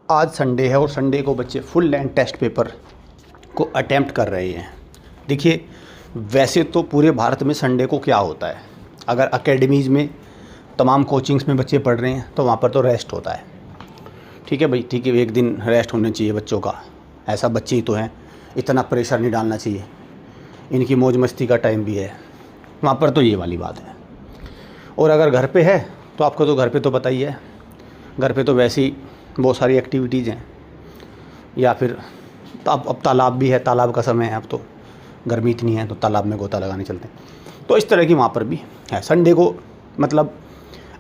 आज संडे है और संडे को बच्चे फुल लेंथ टेस्ट पेपर को अटेम्प्ट कर रहे हैं। देखिए, वैसे तो पूरे भारत में संडे को क्या होता है, अगर एकेडमीज़ में तमाम कोचिंग्स में बच्चे पढ़ रहे हैं तो वहाँ पर तो रेस्ट होता है। ठीक है भाई, ठीक है, एक दिन रेस्ट होना चाहिए बच्चों का, ऐसा बच्चे ही तो हैं, इतना प्रेशर नहीं डालना चाहिए, इनकी मौज मस्ती का टाइम भी है, वहाँ पर तो ये वाली बात है। और अगर घर पे है तो आपको तो घर पे तो पता ही है, घर पे तो वैसे ही बहुत सारी एक्टिविटीज़ हैं, या फिर अब तालाब भी है, तालाब का समय है, अब तो गर्मी इतनी है तो तालाब में गोता लगाने चलते हैं, तो इस तरह की वहाँ पर भी है। संडे को मतलब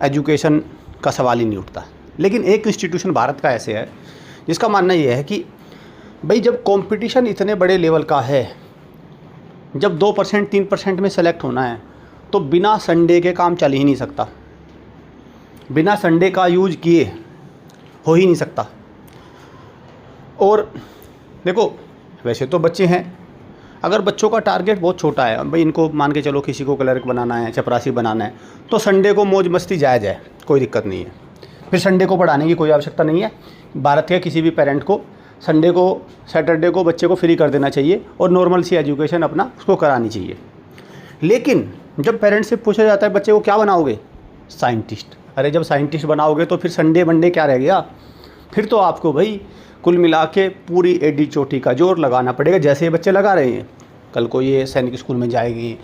एजुकेशन का सवाल ही नहीं उठता। लेकिन एक इंस्टीट्यूशन भारत का ऐसे है जिसका मानना ये है कि भाई जब कंपटीशन इतने बड़े लेवल का है, जब 2% 3% में सेलेक्ट होना है, तो बिना संडे के काम चल ही नहीं सकता, बिना संडे का यूज किए हो ही नहीं सकता। और देखो, वैसे तो बच्चे हैं, अगर बच्चों का टारगेट बहुत छोटा है, भाई इनको मान के चलो किसी को क्लर्क बनाना है, चपरासी बनाना है, तो संडे को मौज मस्ती जायज़ है, कोई दिक्कत नहीं है। फिर संडे को पढ़ाने की कोई आवश्यकता नहीं है। भारत के किसी भी पेरेंट को संडे को, सैटरडे को बच्चे को फ्री कर देना चाहिए और नॉर्मल सी एजुकेशन अपना उसको करानी चाहिए। लेकिन जब पेरेंट्स से पूछा जाता है बच्चे को क्या बनाओगे, साइंटिस्ट, अरे जब साइंटिस्ट बनाओगे तो फिर संडे मंडे क्या रह गया, फिर तो आपको भाई कुल मिला के पूरी एडी चोटी का जोर लगाना पड़ेगा, जैसे ये बच्चे लगा रहे हैं। कल को ये सैनिक स्कूल में जाएगी,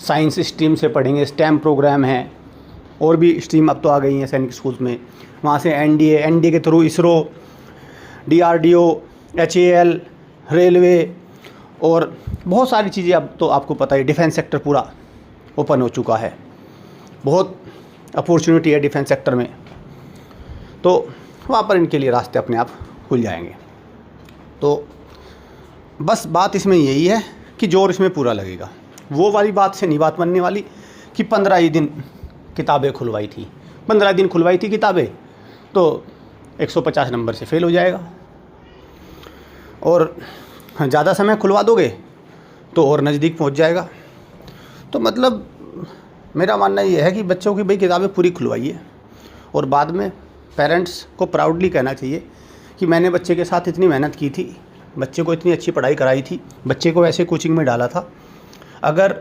साइंस स्ट्रीम से पढ़ेंगे, स्टेम प्रोग्राम है, और भी स्ट्रीम अब तो आ गई हैं सैनिक स्कूल में, वहाँ से एनडीए के through ISRO, DRDO, HAL, railway और बहुत सारी चीज़ें, अब तो आपको पता है डिफेंस सेक्टर पूरा ओपन हो चुका है, बहुत अपॉर्चुनिटी है डिफेंस सेक्टर में, तो वहाँ पर इनके लिए रास्ते अपने आप खुल जाएंगे। तो बस बात इसमें यही है कि जोर इसमें पूरा लगेगा। वो वाली बात से नहीं बात बनने वाली कि 15 ही दिन किताबें खुलवाई थी, 15 दिन खुलवाई थी किताबें तो 150 नंबर से फेल हो जाएगा, और ज़्यादा समय खुलवा दोगे तो और नज़दीक पहुंच जाएगा। तो मतलब मेरा मानना ये है कि बच्चों की भाई किताबें पूरी खुलवाइए, और बाद में पेरेंट्स को प्राउडली कहना चाहिए कि मैंने बच्चे के साथ इतनी मेहनत की थी, बच्चे को इतनी अच्छी पढ़ाई कराई थी, बच्चे को ऐसे कोचिंग में डाला था, अगर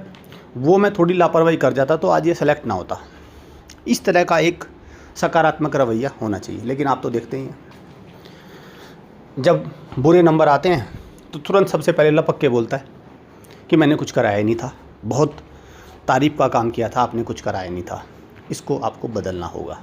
वो मैं थोड़ी लापरवाही कर जाता तो आज ये सेलेक्ट ना होता। इस तरह का एक सकारात्मक रवैया होना चाहिए। लेकिन आप तो देखते ही हैं, जब बुरे नंबर आते हैं तो तुरंत सबसे पहले लपक के बोलता है कि मैंने कुछ कराया ही नहीं था, बहुत तारीफ़ का काम किया था, आपने कुछ कराया नहीं था। इसको आपको बदलना होगा।